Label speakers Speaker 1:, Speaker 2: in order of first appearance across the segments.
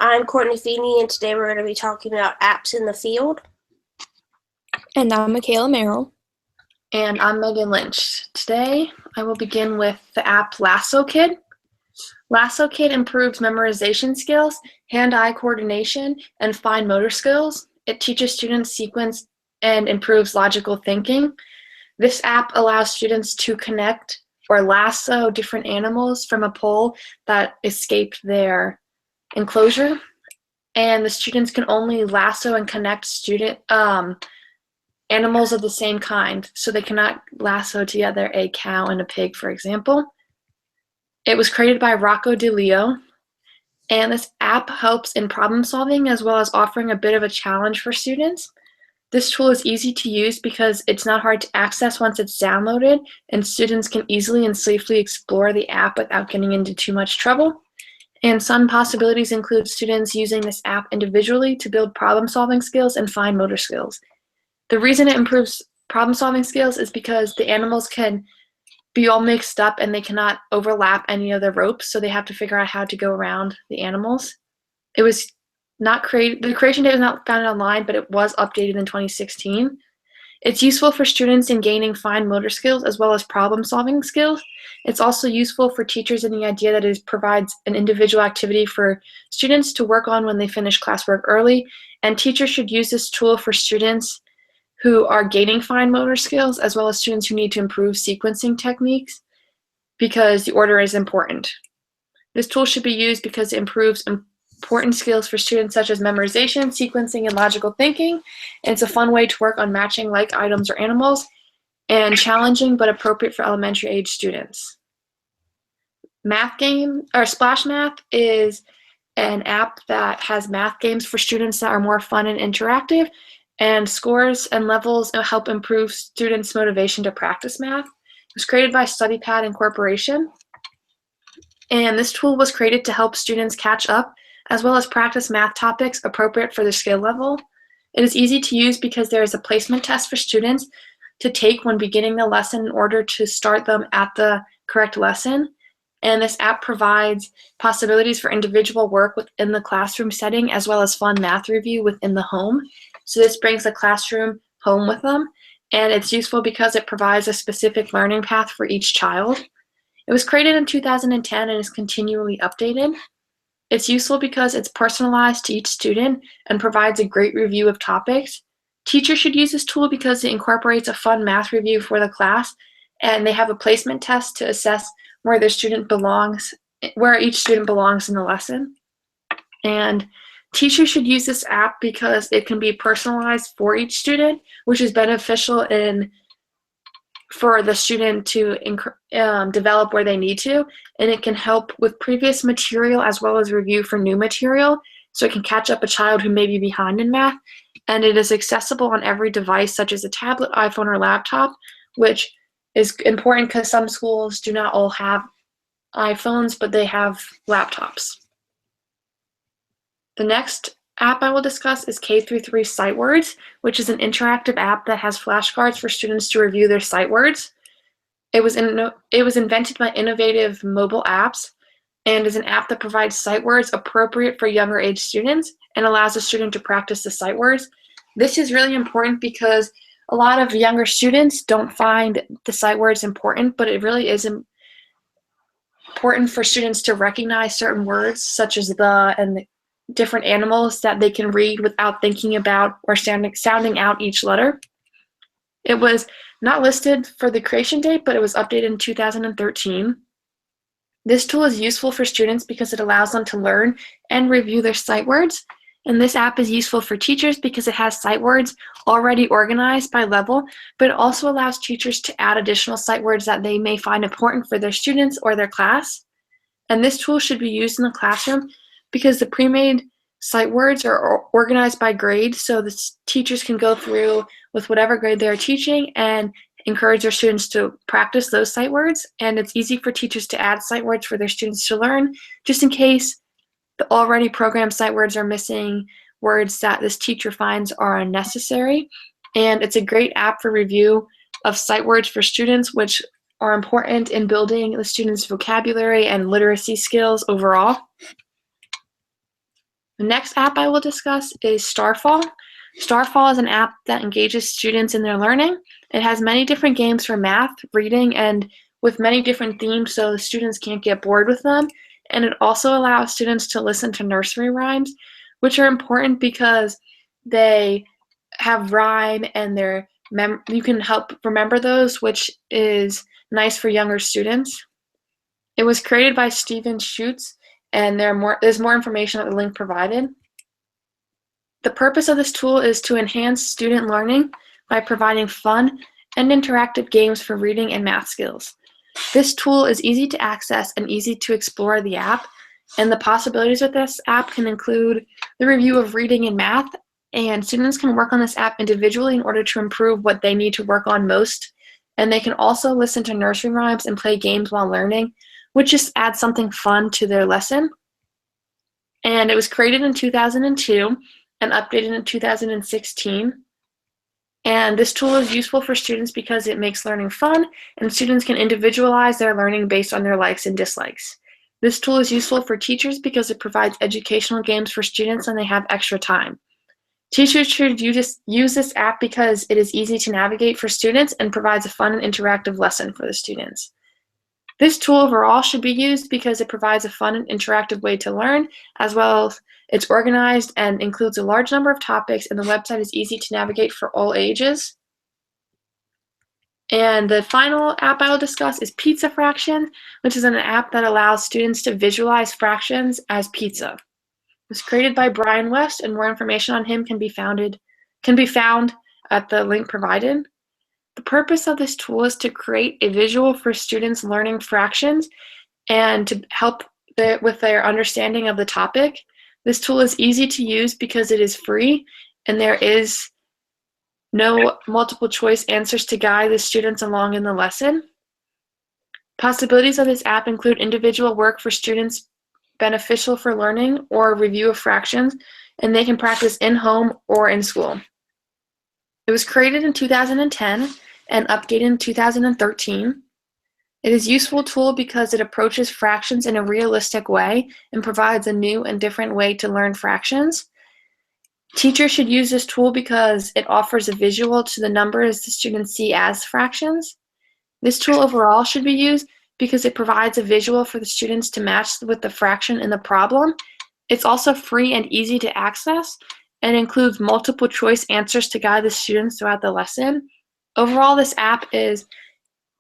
Speaker 1: I'm Courtney Feeney, and today we're going to be talking about apps in the field.
Speaker 2: And I'm Michaela Merrill.
Speaker 3: And I'm Megan Lynch. Today, I will begin with the app Lasso Kid. Lasso Kid improves memorization skills, hand-eye coordination, and fine motor skills. It teaches students sequence and improves logical thinking. This app allows students to connect or lasso different animals from a pole that escaped their enclosure. And the students can only lasso and connect animals of the same kind, so they cannot lasso together a cow and a pig, for example. It was created by Rocco DiLeo, and this app helps in problem solving as well as offering a bit of a challenge for students. This tool is easy to use because it's not hard to access once it's downloaded, and students can easily and safely explore the app without getting into too much trouble. And some possibilities include students using this app individually to build problem solving skills and fine motor skills. The reason it improves problem-solving skills is because the animals can be all mixed up and they cannot overlap any of the ropes, so they have to figure out how to go around the animals. It was not created, the creation date was not found online, but it was updated in 2016. It's useful for students in gaining fine motor skills as well as problem-solving skills. It's also useful for teachers in the idea that it provides an individual activity for students to work on when they finish classwork early, and teachers should use this tool for students who are gaining fine motor skills, as well as students who need to improve sequencing techniques, because the order is important. This tool should be used because it improves important skills for students such as memorization, sequencing, and logical thinking. And it's a fun way to work on matching like items or animals, and challenging but appropriate for elementary age students. Splash Math is an app that has math games for students that are more fun and interactive, and scores and levels help improve students' motivation to practice math. It was created by StudyPad Incorporation, and this tool was created to help students catch up as well as practice math topics appropriate for their skill level. It is easy to use because there is a placement test for students to take when beginning the lesson in order to start them at the correct lesson. And this app provides possibilities for individual work within the classroom setting as well as fun math review within the home. So this brings the classroom home with them, and it's useful because it provides a specific learning path for each child. It was created in 2010 and is continually updated. It's useful because it's personalized to each student and provides a great review of topics. Teachers should use this tool because it incorporates a fun math review for the class, and they have a placement test to assess where each student belongs in the lesson. And teachers should use this app because it can be personalized for each student, which is beneficial for the student to develop where they need to, and it can help with previous material as well as review for new material, so it can catch up a child who may be behind in math. And it is accessible on every device such as a tablet, iPhone, or laptop, which is important because some schools do not all have iPhones, but they have laptops. The next app I will discuss is K-3 SiteWords, which is an interactive app that has flashcards for students to review their sight words. It was invented by Innovative Mobile Apps and is an app that provides sight words appropriate for younger age students and allows a student to practice the sight words. This is really important because a lot of younger students don't find the sight words important, but it really is important for students to recognize certain words such as the and the different animals that they can read without thinking about or sounding out each letter. It was not listed for the creation date, but it was updated in 2013. This tool is useful for students because it allows them to learn and review their sight words. And this app is useful for teachers because it has sight words already organized by level, but it also allows teachers to add additional sight words that they may find important for their students or their class. And this tool should be used in the classroom because the pre-made sight words are organized by grade, so the teachers can go through with whatever grade they are teaching and encourage their students to practice those sight words. And it's easy for teachers to add sight words for their students to learn, just in case the already programmed sight words are missing words that this teacher finds are unnecessary. And it's a great app for review of sight words for students, which are important in building the students' vocabulary and literacy skills overall. The next app I will discuss is Starfall. Starfall is an app that engages students in their learning. It has many different games for math, reading, and with many different themes so the students can't get bored with them. And it also allows students to listen to nursery rhymes, which are important because they have rhyme and you can help remember those, which is nice for younger students. It was created by Steven Schutz, and there's more information at the link provided. The purpose of this tool is to enhance student learning by providing fun and interactive games for reading and math skills. This tool is easy to access and easy to explore the app, and the possibilities with this app can include the review of reading and math, and students can work on this app individually in order to improve what they need to work on most, and they can also listen to nursery rhymes and play games while learning, which just adds something fun to their lesson. And it was created in 2002 and updated in 2016. And this tool is useful for students because it makes learning fun, and students can individualize their learning based on their likes and dislikes. This tool is useful for teachers because it provides educational games for students when they have extra time. Teachers should use this app because it is easy to navigate for students and provides a fun and interactive lesson for the students. This tool overall should be used because it provides a fun and interactive way to learn, as well as it's organized and includes a large number of topics, and the website is easy to navigate for all ages. And the final app I will discuss is Pizza Fraction, which is an app that allows students to visualize fractions as pizza. It was created by Brian West, and more information on him can be found at the link provided. The purpose of this tool is to create a visual for students learning fractions and to help with their understanding of the topic. This tool is easy to use because it is free, and there is no multiple choice answers to guide the students along in the lesson. Possibilities of this app include individual work for students beneficial for learning or review of fractions, and they can practice in home or in school. It was created in 2010 and updated in 2013. It is a useful tool because it approaches fractions in a realistic way and provides a new and different way to learn fractions. Teachers should use this tool because it offers a visual to the numbers the students see as fractions. This tool overall should be used because it provides a visual for the students to match with the fraction in the problem. It's also free and easy to access and includes multiple choice answers to guide the students throughout the lesson. Overall, this app is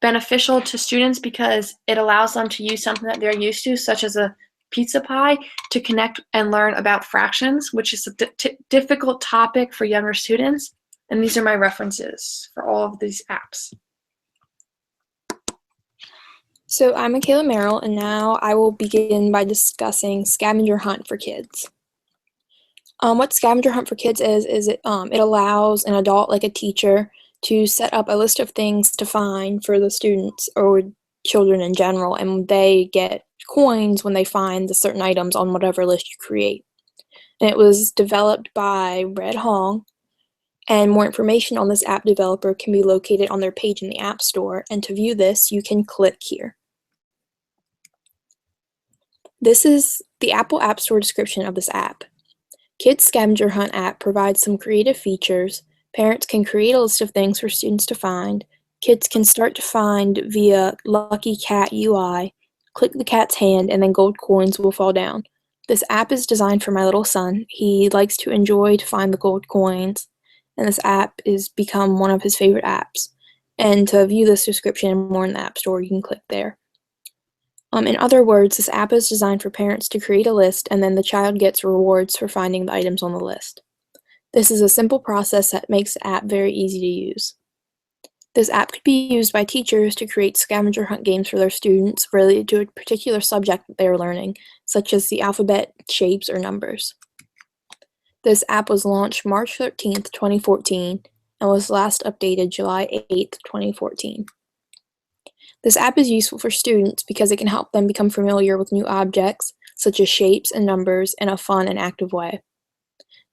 Speaker 3: beneficial to students because it allows them to use something that they're used to, such as a pizza pie, to connect and learn about fractions, which is a difficult topic for younger students. And these are my references for all of these apps.
Speaker 2: So I'm Michaela Merrill, and now I will begin by discussing Scavenger Hunt for Kids. What Scavenger Hunt for Kids is it allows an adult, like a teacher, to set up a list of things to find for the students or children in general, and they get coins when they find the certain items on whatever list you create. And it was developed by Red Hong, and more information on this app developer can be located on their page in the App Store, and to view this, you can click here. This is the Apple App Store description of this app. Kids Scavenger Hunt app provides some creative features. Parents can create a list of things for students to find. Kids can start to find via Lucky Cat UI. Click the cat's hand and then gold coins will fall down. This app is designed for my little son. He likes to enjoy to find the gold coins, and this app is become one of his favorite apps. And to view this description and more in the App Store, you can click there. In other words, this app is designed for parents to create a list, and then the child gets rewards for finding the items on the list. This is a simple process that makes the app very easy to use. This app could be used by teachers to create scavenger hunt games for their students related to a particular subject that they are learning, such as the alphabet, shapes, or numbers. This app was launched March 13th, 2014, and was last updated July 8th, 2014. This app is useful for students because it can help them become familiar with new objects, such as shapes and numbers, in a fun and active way.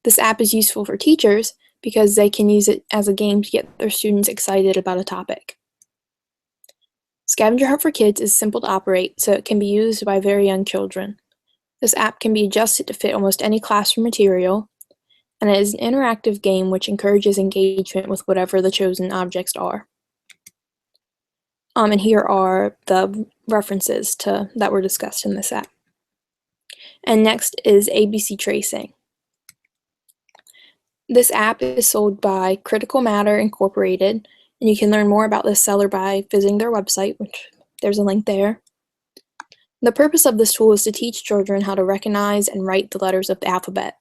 Speaker 2: This app is useful for teachers because they can use it as a game to get their students excited about a topic. Scavenger Hunt for Kids is simple to operate, so it can be used by very young children. This app can be adjusted to fit almost any classroom material, and it is an interactive game which encourages engagement with whatever the chosen objects are. And here are the references that were discussed in this app. And next is ABC Tracing. This app is sold by Critical Matter Incorporated, and you can learn more about this seller by visiting their website, which there's a link there. The purpose of this tool is to teach children how to recognize and write the letters of the alphabet.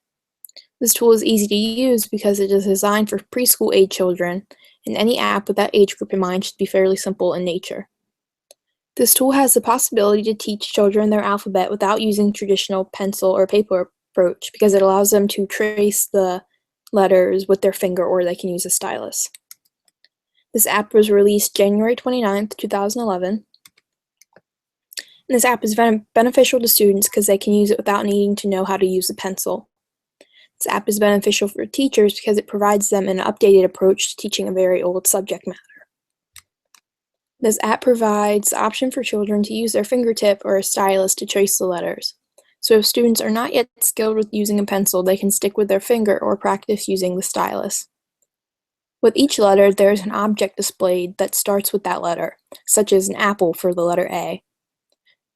Speaker 2: This tool is easy to use because it is designed for preschool age children, and any app with that age group in mind should be fairly simple in nature. This tool has the possibility to teach children their alphabet without using traditional pencil or paper approach because it allows them to trace the letters with their finger, or they can use a stylus. This app was released January 29th, 2011. And this app is beneficial to students because they can use it without needing to know how to use a pencil. This app is beneficial for teachers because it provides them an updated approach to teaching a very old subject matter. This app provides the option for children to use their fingertip or a stylus to trace the letters. So if students are not yet skilled with using a pencil, they can stick with their finger or practice using the stylus. With each letter, there is an object displayed that starts with that letter, such as an apple for the letter A.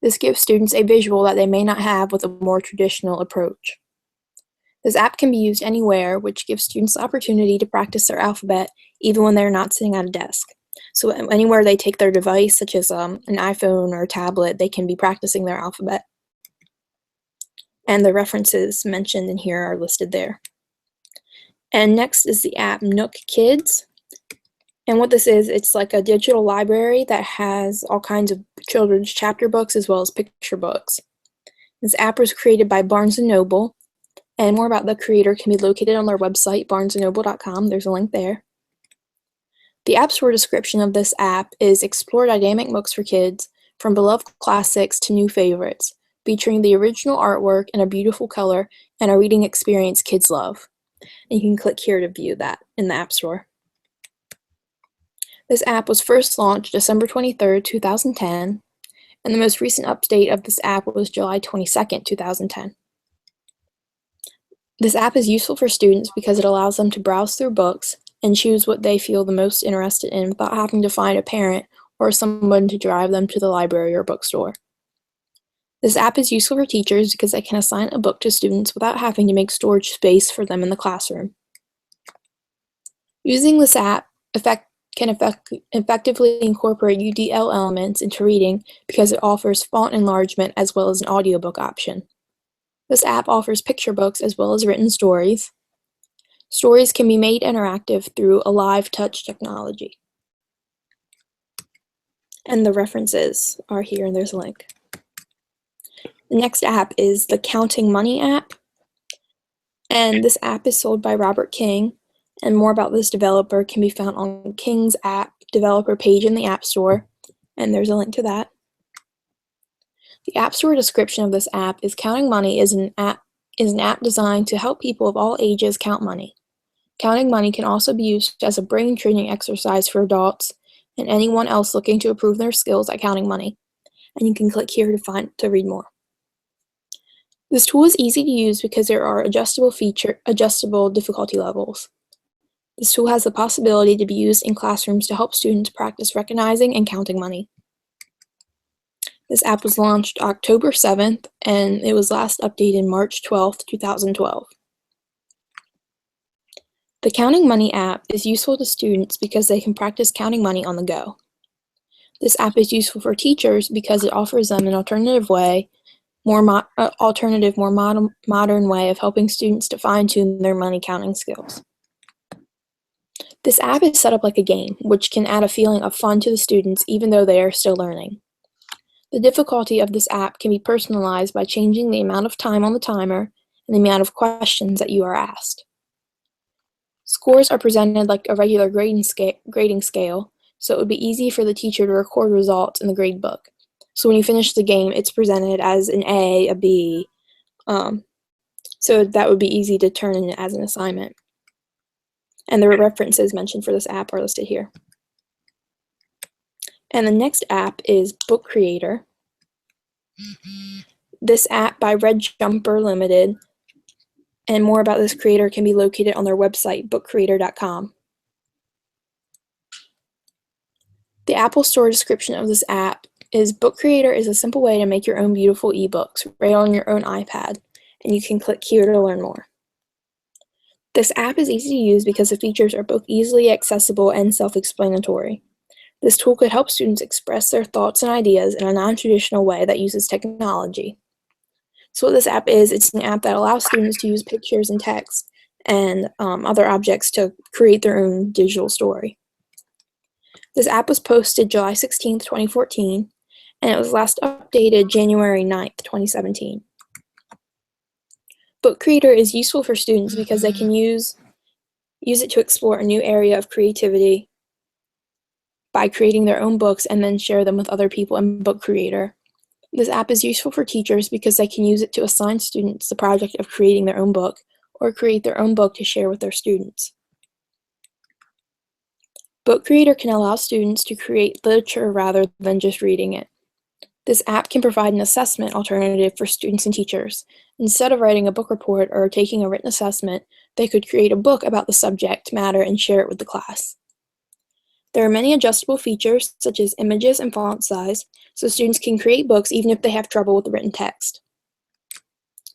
Speaker 2: This gives students a visual that they may not have with a more traditional approach. This app can be used anywhere, which gives students the opportunity to practice their alphabet even when they're not sitting at a desk. So anywhere they take their device, such as an iPhone or a tablet, they can be practicing their alphabet. And the references mentioned in here are listed there. And next is the app Nook Kids. And what this is, it's like a digital library that has all kinds of children's chapter books as well as picture books. This app was created by Barnes & Noble, and more about the creator can be located on their website, barnesandnoble.com. There's a link there. The App Store description of this app is explore dynamic books for kids, from beloved classics to new favorites, featuring the original artwork in a beautiful color and a reading experience kids love. And you can click here to view that in the App Store. This app was first launched December 23rd, 2010, and the most recent update of this app was July 22nd, 2010. This app is useful for students because it allows them to browse through books and choose what they feel the most interested in without having to find a parent or someone to drive them to the library or bookstore. This app is useful for teachers because they can assign a book to students without having to make storage space for them in the classroom. Using this app can effectively incorporate UDL elements into reading because it offers font enlargement as well as an audiobook option. This app offers picture books as well as written stories. Stories can be made interactive through a live touch technology. And the references are here, and there's a link. The next app is the Counting Money app. And this app is sold by Robert King, and more about this developer can be found on King's app developer page in the App Store, and there's a link to that. The App Store description of this app is Counting Money is an app designed to help people of all ages count money. Counting money can also be used as a brain training exercise for adults and anyone else looking to improve their skills at counting money. And you can click here to read more. This tool is easy to use because there are adjustable difficulty levels. This tool has the possibility to be used in classrooms to help students practice recognizing and counting money. This app was launched October 7th, and it was last updated March 12th, 2012. The Counting Money app is useful to students because they can practice counting money on the go. This app is useful for teachers because it offers them an alternative way, more modern way of helping students to fine-tune their money counting skills. This app is set up like a game, which can add a feeling of fun to the students even though they are still learning. The difficulty of this app can be personalized by changing the amount of time on the timer and the amount of questions that you are asked. Scores are presented like a regular grading scale, so it would be easy for the teacher to record results in the grade book. So when you finish the game, it's presented as an A, a B, so that would be easy to turn in as an assignment. And the references mentioned for this app are listed here. And the next app is Book Creator. this app by Red Jumper Limited, and more about this creator can be located on their website, bookcreator.com. The Apple Store description of this app is Book Creator is a simple way to make your own beautiful ebooks right on your own iPad, and you can click here to learn more. This app is easy to use because the features are both easily accessible and self-explanatory. This tool could help students express their thoughts and ideas in a non-traditional way that uses technology. So what this app is, it's an app that allows students to use pictures and text and other objects to create their own digital story. This app was posted July 16th, 2014, and it was last updated January 9th, 2017. Book Creator is useful for students because they can use it to explore a new area of creativity by creating their own books and then share them with other people in Book Creator. This app is useful for teachers because they can use it to assign students the project of creating their own book or create their own book to share with their students. Book Creator can allow students to create literature rather than just reading it. This app can provide an assessment alternative for students and teachers. Instead of writing a book report or taking a written assessment, they could create a book about the subject matter and share it with the class. There are many adjustable features, such as images and font size, so students can create books even if they have trouble with the written text.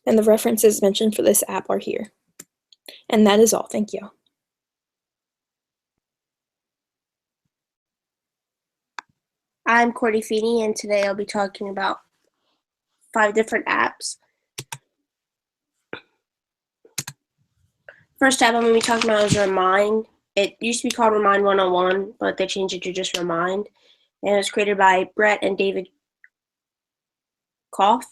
Speaker 2: And the references mentioned for this app are here. And that is all. Thank you.
Speaker 1: I'm Courtney Feeney, and today I'll be talking about 5 different apps. First app I'm going to be talking about is Remind. It used to be called Remind 101, but they changed it to just Remind. And it was created by Brett and David Koff.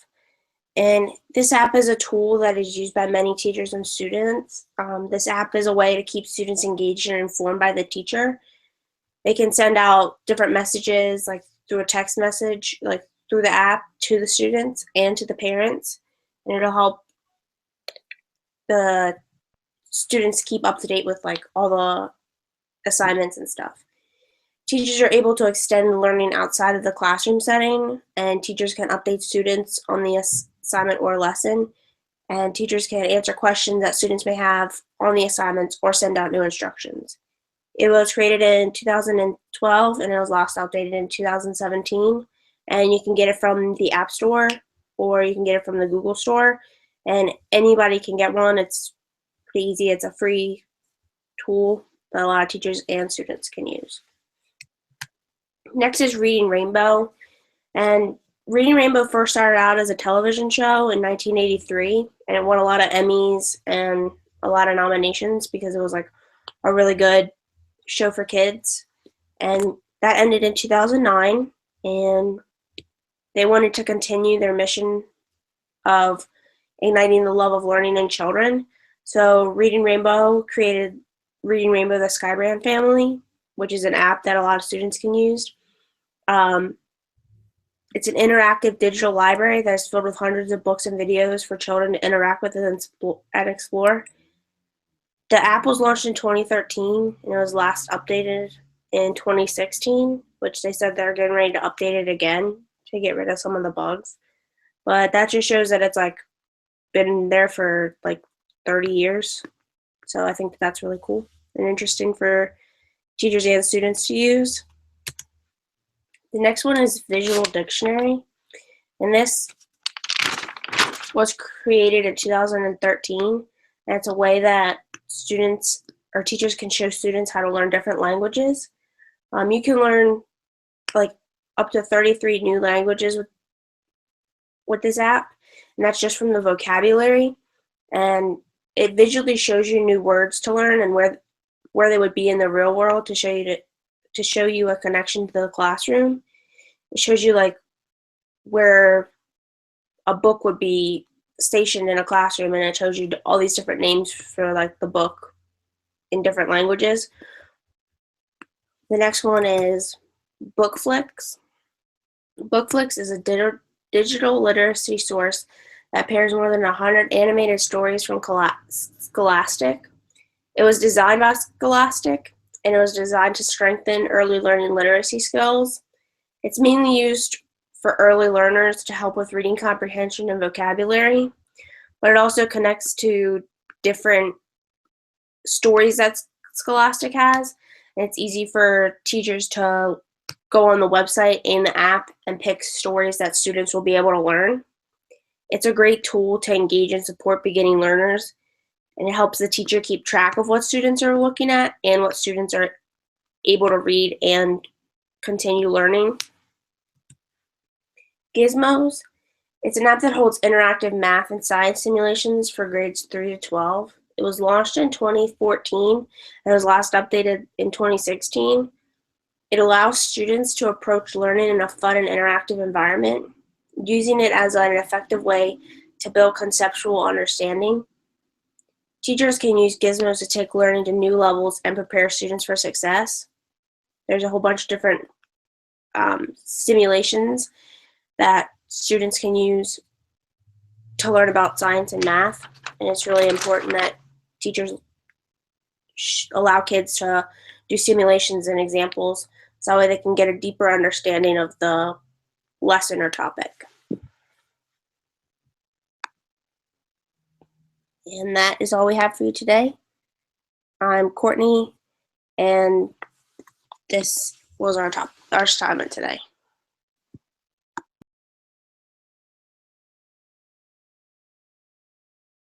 Speaker 1: And this app is a tool that is used by many teachers and students. This app is a way to keep students engaged and informed by the teacher. They can send out different messages, like through a text message, like through the app, to the students and to the parents. And it'll help the students keep up to date with like all the assignments and stuff. Teachers are able to extend learning outside of the classroom setting, and teachers can update students on the assignment or lesson, and teachers can answer questions that students may have on the assignments or send out new instructions. It was created in 2012 and it was last updated in 2017, and you can get it from the App Store or you can get it from the Google Store, and anybody can get one. It's pretty easy. It's a free tool that a lot of teachers and students can use. Next is Reading Rainbow, and Reading Rainbow first started out as a television show in 1983, and it won a lot of Emmys and a lot of nominations because it was like a really good show for kids. And that ended in 2009, and they wanted to continue their mission of igniting the love of learning in children. So Reading Rainbow created Reading Rainbow the Skybrand Family, which is an app that a lot of students can use. It's an interactive digital library that is filled with hundreds of books and videos for children to interact with and explore. The app was launched in 2013 and it was last updated in 2016, which they said they're getting ready to update it again to get rid of some of the bugs. But that just shows that it's like been there for like 30 years. So I think that's really cool and interesting for teachers and students to use. The next one is Visual Dictionary, and this was created in 2013, and it's a way that students or teachers can show students how to learn different languages. You can learn like up to 33 new languages with this app, and that's just from the vocabulary, and it visually shows you new words to learn and where they would be in the real world to show you a connection to the classroom. It shows you like where a book would be stationed in a classroom, and it shows you all these different names for like the book in different languages. The next one is Bookflix. Bookflix is a digital literacy source that pairs more than 100 animated stories from Scholastic. It was designed by Scholastic, and it was designed to strengthen early learning literacy skills. It's mainly used for early learners to help with reading comprehension and vocabulary, but it also connects to different stories that Scholastic has, and it's easy for teachers to go on the website and the app and pick stories that students will be able to learn. It's a great tool to engage and support beginning learners, and it helps the teacher keep track of what students are looking at and what students are able to read and continue learning. Gizmos. It's an app that holds interactive math and science simulations for grades 3 to 12. It was launched in 2014 and was last updated in 2016. It allows students to approach learning in a fun and interactive environment, using it as an effective way to build conceptual understanding. Teachers can use Gizmos to take learning to new levels and prepare students for success. There's a whole bunch of different simulations that students can use to learn about science and math, and it's really important that teachers allow kids to do simulations and examples so that way they can get a deeper understanding of the lesson or topic. And that is all we have for you today. I'm Courtney, and this was our assignment today.